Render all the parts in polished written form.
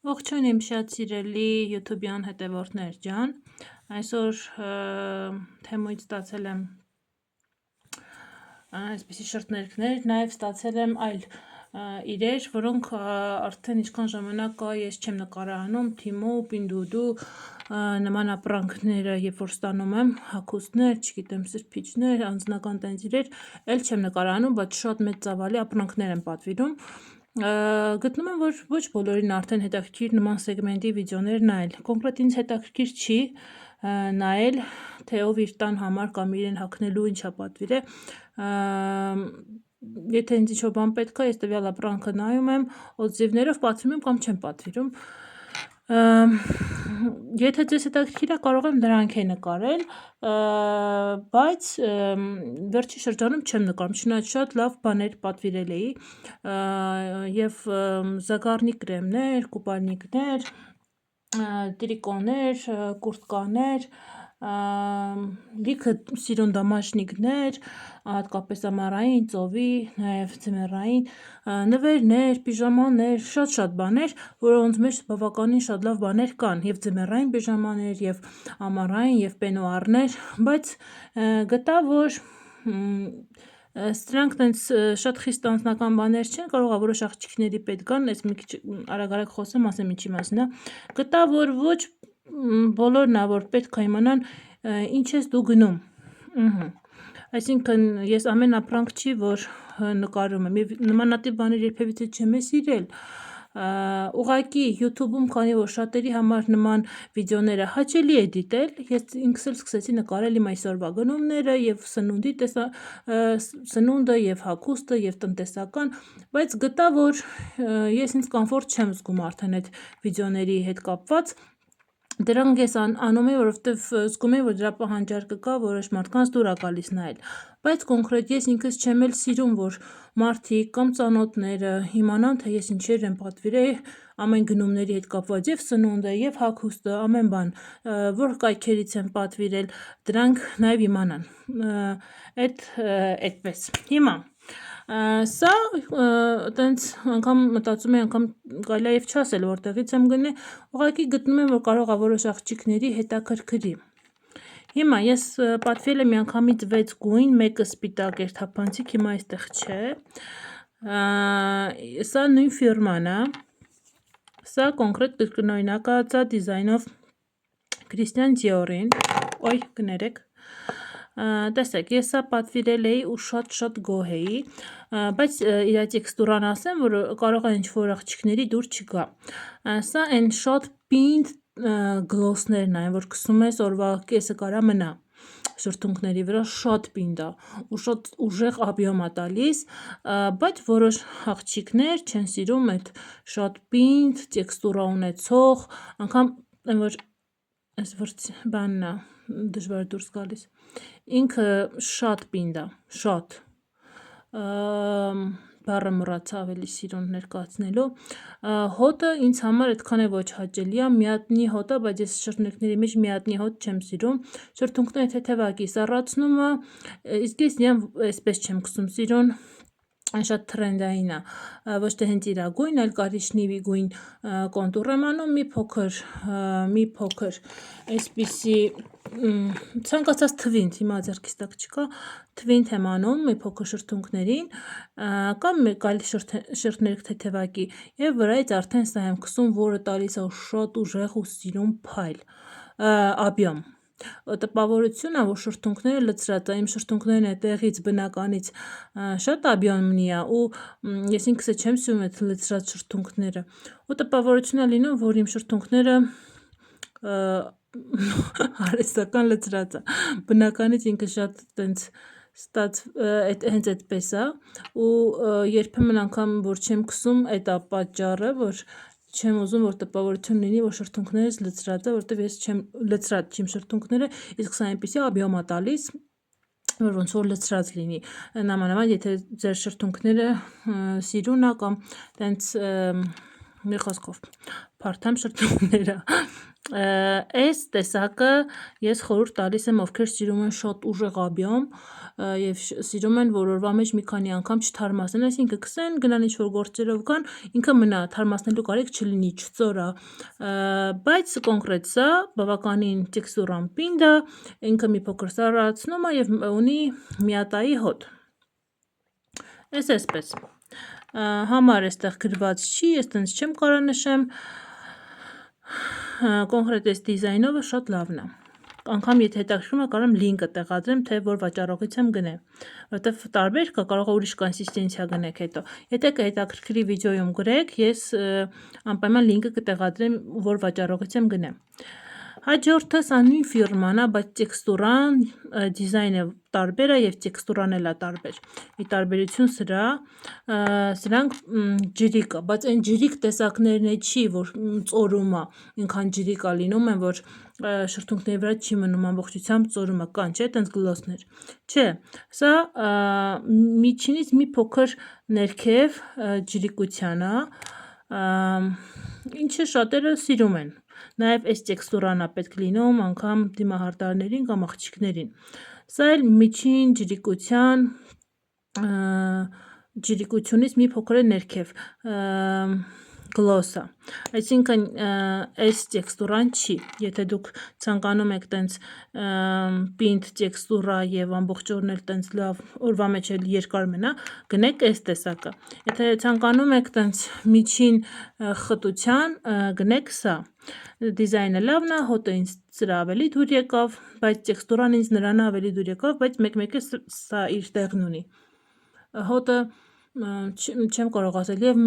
Ողջույն իմ շատ սիրելի YouTube-յան հետևորդներ ջան, այսօր թեմույթ ստացել եմ այսպիսի շրթներքներ, նաև ստացել եմ այլ իրեր, որոնք արդեն ինչքան ժամանակ կա ես չեմ նկարահանում, Թիմու, Պինդուդու նման ապրանքները, երբ որ ստանում եմ, հագուստներ, չգիտեմ, սրբիչներ, անձնական տենց իրեր, էլ չեմ նկարահանում, բայց շատ մեծ ծավալի ապրանքներ եմ պատվիրում, գտնում եմ, որ ոչ բոլորին արդեն հետաքրքիր նման սեգմենտի վիդեոներ նայել, կոնկրետ ինձ հետաքրքիր չի նայել, թե ով իր տան համար կամ իրեն հագնելու ինչա պատվիր է, եթե ինձ ինչ-որ բան պետք է, ես տվյալ ապրանքը նայում եմ, օձիվներով պատվիրում եմ կամ չեմ պատվիրում, եթե ձեզ հետաքրքիր է, կարող եմ դրանք է նկարել, բայց վերջի շրջանում չեմ նկարում, չնայած շատ լավ բաներ պատվիրել էի, և զագարնի կրեմներ, կուպալնիկներ, տրիկոներ, կուրտկաներ, լիքը սիրուն դամաշնիկներ, հատկապես ամառային, ծովի, նաև ձմեռային, նվերներ, պիժամաներ, շատ բաներ, որոնց մեջ բավականին շատ լավ բաներ կան, և ձմեռային պիժամաներ, և ամառային, և պենուարներ, բայց գտա, որ սրանք տենց շատ խիստ անձնական բաներ չեն, կարող է որոշ աղջիկների պետք գան, ես մի քիչ արագ խոսեմ, ասեմ ինչի մասին է, գտա, որ ոչ բոլորն է, որ պետք է իմանան ինչ ես դու գնում, այսինքն ես ամեն ապրանք չի, որ նկարում եմ, և նմանատիպ բաներ երբևիցե չեմ սիրել, ուղղակի YouTube-ում, քանի որ շատերի համար նման վիդեոները հաճելի է դիտել, ես ինքս էլ սկսեցի նկարել իմ այսօրվա գնումները և սնունդը և հագուստը և տնտեսական, բայց գտա, որ ես ինձ կոմֆորտ չեմ զգում արդեն այդ վիդեոների հետ կապված, դրանք ես անում եմ, որովհետև զգում եմ, որ դրա պահանջարկը կա, որոշ մարդկանց դուր է գալիս նայել, բայց կոնկրետ ես ինքս չեմ էլ սիրում, որ մարդիկ կամ ծանոթները իմանան, թե ես ինչեր եմ պատվիրել ամեն գնումների հետ կապված, և սնունդը, և հագուստը, ամեն բան, որ կայքերից եմ պատվիրել, դրանք նաև իմանան, այդպես, հիմա, սա տենց անգամ մտածում եմ, անգամ կարելի է և չասել, որտեղից եմ գնել, ուղղակի գտնում եմ, որ կարող է որոշ աղջիկների հետաքրքրի, հիմա ես պատվիրել եմ միանգամից 6 գույն, մեկը սպիտակ էր թափանցիկ, հիմա այստեղ չէ, սա նույն ֆիրման է, սա կոնկրետ կրկնօրինակ է դիզայնով Քրիստիան Դիորին, կներեք, տեսեք, ես սա պատվիրել էի ու շատ գոհ էի, բայց իր տեքստուրան ասեմ, որ կարող է ինչ-որ աղջիկների դուր չգա, սա այն շատ պինդ գլոսներն են, որ քսում ես օրվա կեսը կարա մնա շրթունքների վրա, շատ պինդ է ու շատ ուժեղ աբյոմ է տալիս, բայց որոշ աղջիկներ չեն սիրում այդ շատ պինդ, տեքստուրա ունեցող, անգամ որ այս բանն է, դժվար դուրս գալիս, ինքը շատ պինդ է, շատ, բառը մոռացա ավելի սիրուն ներկայացնելու, հոտը ինձ համար այդքան է ոչ հաճելի է, միատնի հոտ է, բայց ես շրթունքների մեջ միատնի հոտ չեմ սիրում, շրթունքները թեթևակի սառացնում է, իսկ ես իրան այսպես չեմ քսում սիրուն, շատ թրենդային է, ոչ թե հենց իրա գույն, այլ կարիճնիվի գույն կոնտուր եմ անում, մի փոքր այսպիսի ցանկացած թվինտ, հիմա ձեռքիս տակ չկա, թվինտ եմ անում մի փոքր շրթունքներին, կամ մեկ այլ շրթներք թեթևակի, և վրայից արդեն սա եմ քսում, որը տալիս է շատ ուժեղ ու սիրուն փայլ, աբյոմ, տպավորություն է, որ շրթունքները լցրած է, իմ շրթունքներն այդտեղից բնականից շատ աբյոմնի է ու ես ինքս չեմ սիրում այդ լցրած շրթունքները ու տպավորություն է լինում, որ իմ շրթունքները արհեստական լցրած է, բնականից ինքը շատ տենց հենց այդպես է ու երբեմն անգամ, որ չեմ քսում, այդ է պատճառը, որ չեմ ուզում, որ տպավորություն լինի, որ շրթունքներս լցրած է, որովհետև ես չեմ լցրած չիմ շրթունքները, իսկ սա այնպիսի աբյոմ է տալիս, որ ոնց որ լցրած լինի, նամանավանդ եթե ձեր շրթունքները սիրուն է կամ տենց մի խոսքով փարթամ շրթունքները։ Այս տեսակը ես խորհուրդ տալիս եմ ովքեր սիրում են շատ ուժեղ աբյոմ եւ սիրում են որ օրվա մեջ մի քանի անգամ չթարմացնեն, այսինքն կսեն գնան ինչ-որ գործերով կան, ինքը մնա, թարմացնելու կարիք չլինի, չծորա, բայց կոնկրետ սա բավականին տեքստուրան պինդ է, ինքը մի փոքր սառացնում է եւ ունի միատայի հոտ։ Այսպես համար այստեղ գրված չի, ես տենց չեմ կարող նշեմ, կոնկրետ այս դիզայնովը շատ լավն է։ Անգամ եթե հետաքրքրում է կարող եմ լինկը տեղադրեմ, թե որ վաճառողից եմ գնեմ, որովհետև տարբեր կա, կարող է ուրիշ կոնսիստենցիա գնեք հետո։ Եթե կհետաքրքրի վիդեոյում գրեք, ես անպայման լինկը կտեղադրեմ, որ վաճառողից եմ գնեմ։ Հաջորդը սա նույն ֆիրման է, բայց տեքստուրան, դիզայնը տարբեր է եւ տեքստուրան էլ է տարբեր։ Ի տարբերություն սրա, սրանք ջրիկ է, բայց այն ջրիկ տեսակներն է չի, որ ծորում է, ինքան ջրիկ է լինում են, որ շրթունքների վրա չի մնում ամբողջությամբ ծորում է, կան, չէ, տենց գլոսներ։ Չէ, սա միջինից մի փոքր ներքև ջրիկության է, ինչը շատերը սիրում են։ Նաև այս տեքստուրան է պետք լինում անգամ դիմահարդարներին կամ աղջիկներին։ Սա էլ միջին ջրիկությունից մի փոքր է ներքև գլոսը, այսինքն այս տեքստուրան չի, եթե դուք ցանկանում եք տենց պինդ տեքստուրա եւ ամբողջ օրն էլ տենց լավ օրվա մեջ էլ երկար մնա, գնեք այս տեսակը։ Եթե ցանկանում եք տենց միջին խտության, գնեք սա։ Դիզայնը լավն է, հոտը ինձ սրա ավելի դուր եկավ, բայց տեքստուրան ինձ նրան ավելի դուր եկավ, բայց մեկ-մեկը սա իր տեղն ունի։ Հոտը չեմ կարող ասել եւ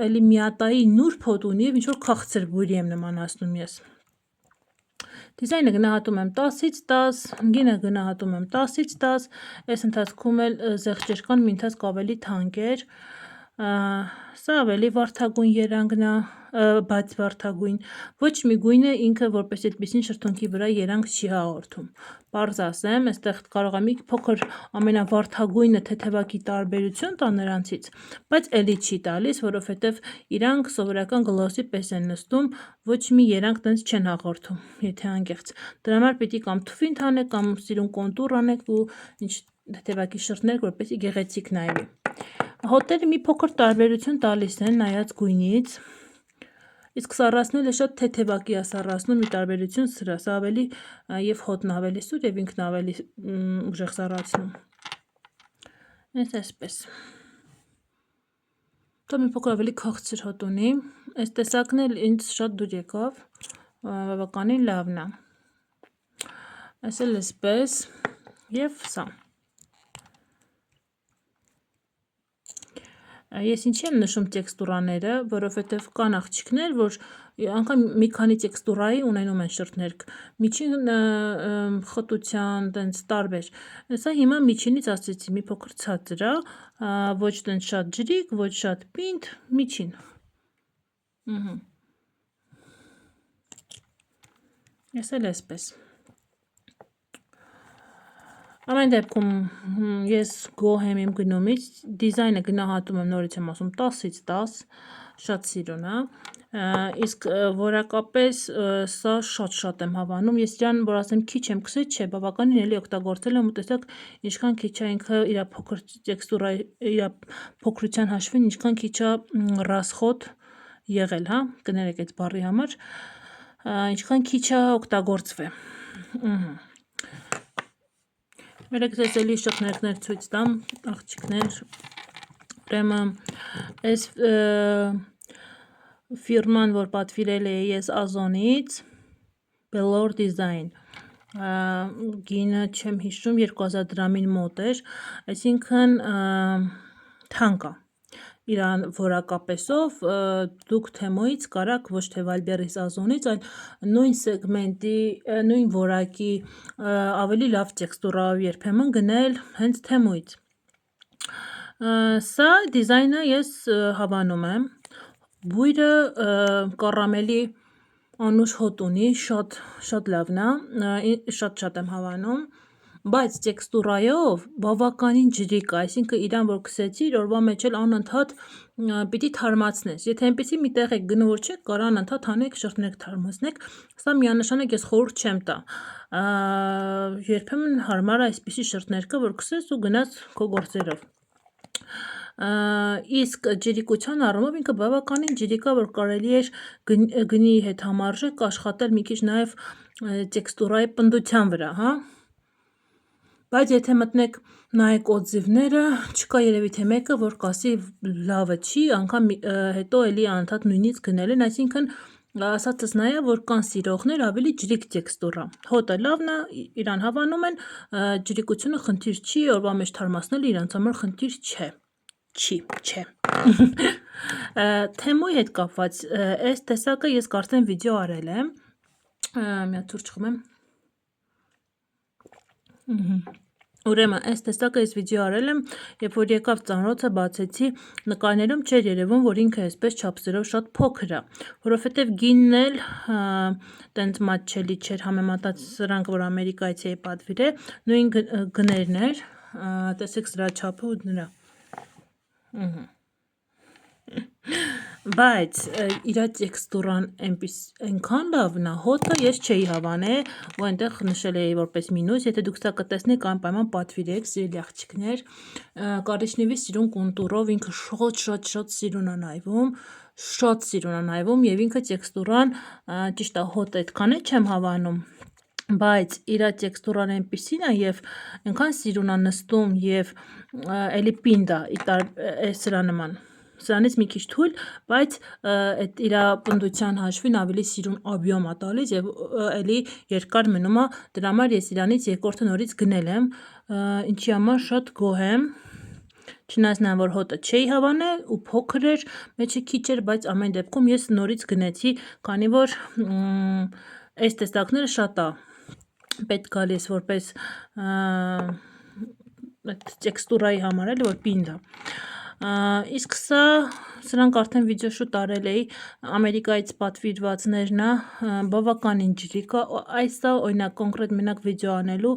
էլի միատայի նուրբ հոտ ունի եւ ինչ որ քաղցր բույրի եմ նմանացնում ես։ Դիզայնը գնահատում եմ 10-ից 10, գինը գնահատում եմ 10-ից 10, այս ընթացքում էլ զեղչերկան մի ընթացք ավելի թանկ էր, սա ավելի վարդագույն երանգն է, բաց վարդագույն, ոչ մի գույնը ինքը որպես այդպեսին շրթունքի վրա երանգ չի հաղորդում։ Պարզ ասեմ, այստեղ կարող եմ մի փոքր ամենավարդագույնը թեթևակի տարբերություն տա նրանցից, բայց էլի չի տալիս, որովհետև իրանք սովորական գլոսի պես են նստում, ոչ մի երանգ տենց չեն հաղորդում, եթե անկեղծ։ Դրա համար պիտի կամ թուֆին թանեք, կամ սիրուն կոնտուր անեք ու ինչ թեթևակի շրթներ, որպեսզի գեղեցիկ նայվի։ Հոտերը մի փոքր տարբերություն տալիս են նայած գույնից, իսկ սառացնելը շատ թեթևակի է սառացնում, ի տարբերություն սրա, սա ավելի եւ հոտն ավելի սուր եւ ինքն ավելի ուժեղ սառացնում։ Այսպես։ Դա մի փոքր ավելի քաղցր հոտ ունի, այս տեսակն էլ ինձ շատ դուր եկավ, բավականին լավն է։ Այս էլ այսպես եւ սա։ Ես ինչի եմ նշում տեքստուրաները, որովհետև կան աղջիկներ, որ անգամ մի քանի տեքստուրայի ունենում են շրթներք, միջին խտության, տենց տարբեր։ Սա հիմա միջինից ասեցի, մի փոքր ցածր է, ոչ տենց շատ ջրիկ, ոչ շատ պինդ, միջին։ Ես էլ այսպես։ Ամեն դեպքում ես գոհ եմ իմ գնումից, դիզայնը գնահատում եմ, նորից եմ ասում 10-ից 10, շատ սիրուն է, իսկ որակապես սա շատ եմ հավանում, ես իրան, որ ասեմ քիչ եմ քսել, չէ, բավականին էլի օգտագործել եմ ու տեսակ ինչքան քիչ է ինքը իր փոքր տեքստուրա, իր փոքրության հաշվին ինչքան քիչ է ռասխոտ եղել, հա, կներեք այդ բառի համար, ինչքան քիչ է օգտագործվել։ Մերեք ձեզ էլի շրթներքներ ցույց տամ, աղջիկներ, ուրեմն այս ֆիրման, որ պատվիրել էի ես Ազոնից, Belor Design, գինը չեմ հիշում, 2000 դրամին մոտ էր, այսինքն թանկ է։ Իրան որակապեսով դուք Թեմոյից կարաք ոչ թե Վալբերից Ազոնից, այլ նույն սեգմենտի, նույն որակի ավելի լավ տեքստուրայով երբեմն գնել հենց Թեմոյից։ Սա դիզայնը ես հավանում եմ, բույրը կարամելի անուշ հոտ ունի, շատ լավն է, շատ եմ հավանում, բայց տեքստուրայով բավականին ջրիկ է, այսինքն իրան որ քսեցիր, օրվա մեջ էլ անընդհատ պիտի թարմացնես։ Եթե այնպեսի մի տեղ եք գնում, որ չեք կարող անընդհատ հանեք, շրտնեք, թարմացնեք, սա միանշանակ ես խորհուրդ չեմ տա։ Երբեմն հարմար է այսպիսի շրտներկը, որ քսես ու գնաց քո գործերով։ Իսկ ջրիկության առումով ինքը բավականին ջրիկ է, որ կարելի էր գնի հետ համարժեք աշխատել մի քիչ նաև տեքստուրայի պնդության վրա, հա։ Բայց եթե մտնեք նայեք օձիվները, չկա երևի թե մեկը, որ կասի լավը չի, անգամ հետո էլի անընդհատ նույնից գնել են, այսինքն ասածս նա է, որ կան սիրողներ ավելի ջրիկ տեքստուրա։ Հոտը լավն է, իրան հավանում են, ջրիկությունը խնդիր չի, օրվա մեջ թարմացնելը իրանց համար խնդիր չէ։ Չէ։ Թեմուի հետ կապված այս տեսակը ես կարծեմ վիդեո արել եմ։ Մի հատ սուրճ խմեմ։ Ուրեմն այս տեսակը ես վիդեո արել եմ, երբ որ եկավ ծանրոցը բացեցի, նկարներում չէր երևում, որ ինքը այսպես չափսերով շատ փոքր է, որովհետև գինն էլ տենց մատչելի չէր համեմատած սրանք, որ Ամերիկայից էի պատվիրել, նույն գներն էր, տեսեք սրա չափը ու նրա։ Բայց իրա տեքստուրան այնքան լավն է, հոտը ես չէի հավանել, ու այնտեղ նշել էի որպես մինուս, եթե դուք սա կտեսնեք անպայման պատվիրեք, սիրելի աղջիկներ, կարիճնիվի սիրուն կոնտուրով ինքը շատ սիրուն է նայվում, շատ սիրուն է նայվում եւ ինքը տեքստուրան ճիշտ է հոտ այդքան է չեմ հավանում, բայց իրա տեքստուրան այնպիսին է եւ այնքան սիրուն է նստում եւ էլի պինդ է սրա նման, սրանից մի քիչ թույլ, բայց այդ իրա պնդության հաշվին ավելի սիրուն աբյոմ է տալիս եւ էլի երկար մնում է, դրա համար ես իրանից երկրորդ նորից գնել եմ, ինչի համար շատ գոհ եմ, չնայած նա որ հոտը չէի հավանել ու փոքր էր, մեջը քիչ էր, բայց ամեն դեպքում ես նորից գնեցի, քանի որ այս տեսակները շատ է պետք գալիս որպես տեքստուրայի համար էլի որ պինդ է։ Իսկ սրանք արդեն վիդեո շուտ արել էի, Ամերիկայից պատվիրվածներն է, բավականին ջրիկ է, այսա օրինակ կոնկրետ մենակ վիդեո անելու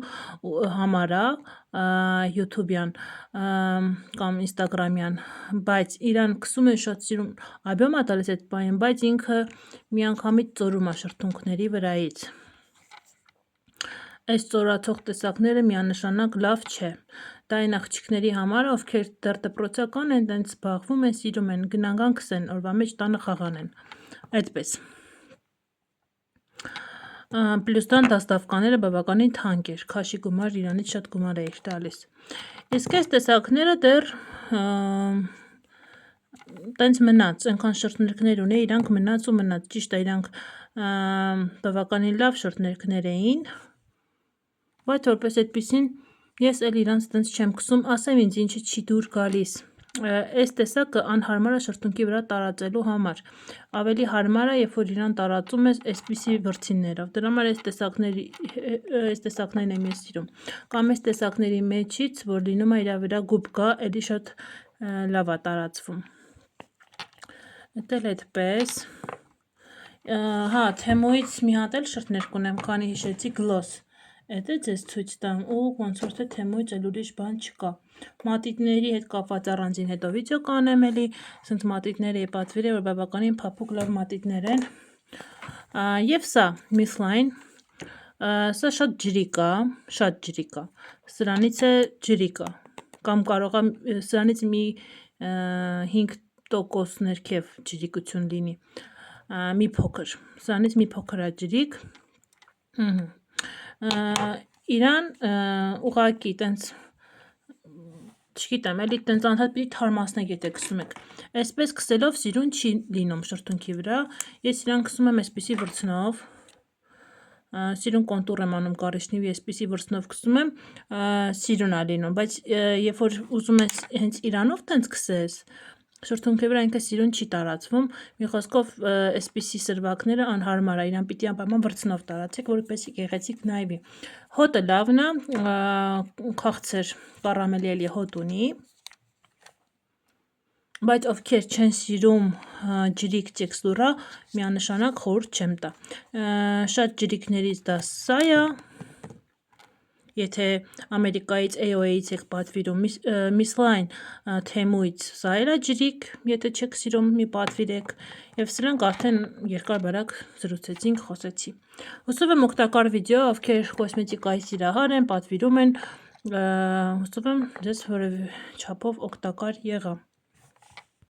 համար է, YouTube-յան կամ Instagram-յան, բայց իրան քսում են շատ սիրուն աբյոմ է տալիս այդ պահին, բայց ինքը միանգամից ծորում է շրթունքների վրայից։ Այս ծորացող տեսակները միանշանակ լավ չէ, դա այն աղջիկների համար, ովքեր դեռ դպրոցական են, տենց զբաղվում են, սիրում են, գնան քսեն, օրվա մեջ տանը խաղանեն, այդպես։ Պլյուսთან դաստավկաները բավականին թանկ էր, քաշի գումար իրանից շատ գումար էիր տալիս։ Իսկ այս տեսակները դեռ տենց մնաց, այնքան շրթներկներ ունեի, իրանք մնաց ու մնաց, ճիշտ է, իրանք բավականին լավ շրթներկներ էին, բայց որպես այդպիսին ես էլ իրանց տենց չեմ քսում, ասեմ ինձ ինչը չի դուր գալիս, այս տեսակը անհարմար է շրթունքի վրա տարածելու համար, ավելի հարմար է, երբ որ իրան տարածում ես այսպիսի վրձիններով, դրա համար այս տեսակներն եմ ես սիրում, կամ այս տեսակների մեջից, որ լինում է իրա վրա գուբկա, էլի շատ լավ է տարածվում, էդ էլ այդպես, հա, թեմուից մի հատ էլ շրթներկ ունեմ, քանի հիշեցի գլոս, էդ է ձեզ ցույց տամ ու ոնց որ թե թեմուից էլ ուրիշ բան չկա, մատիտների հետ կապված առանձին հետո վիդեո կանեմ էլի, ասենց մատիտները պատվիրել, որ բավականին փափուկ լավ մատիտներ են, եւ սա Missline, սա շատ ջրիկ է, սրանից է ջրիկ է, կամ կարող է սրանից մի 5% ներքև ջրիկություն լինի, մի փոքր, սրանից մի փոքր է ջրիկ, իրան ուղակի տենց, չգիտեմ, էլի տենց անհատ պիտի թարմացնեք, եթե քսում եք, այսպես քսելով սիրուն չի լինում շրթունքի վրա, ես իրան քսում եմ այսպիսի վրձնով, սիրուն կոնտուր եմ անում կարիճնիվի, այսպիսի վրձնով քսում եմ, սիրուն է լինում, բայց երբ որ ուզում ես հենց իրանով տենց քսես, շրթունքի վրա ինքը սիրուն չի տարածվում, մի խոսքով այսպիսի սրվակները անհարմար է, իրան պիտի անպայման վրձնով տարածեք, որպեսզի գեղեցիկ նայվի, հոտը լավն է, քաղցր կարամելի էլի հոտ ունի, բայց ովքեր չեն սիրում ջրիկ տեքստուրա, միանշանակ խորհուրդ չեմ տա, շատ ջրիկներից դա սա է, Եթե Ամերիկայից AOA-ից եք պատվիրում, Miss Line Թեմուից սա էլ է ջրիկ, եթե չեք սիրում մի պատվիրեք, եւ սրանք արդեն երկար-բարակ զրուցեցինք, խոսեցի։ Հուսով եմ օգտակար վիդեո, ովքեր կոսմետիկայի սիրահար են, պատվիրում են, հուսով եմ ձեզ որևէ չափով օգտակար եղա։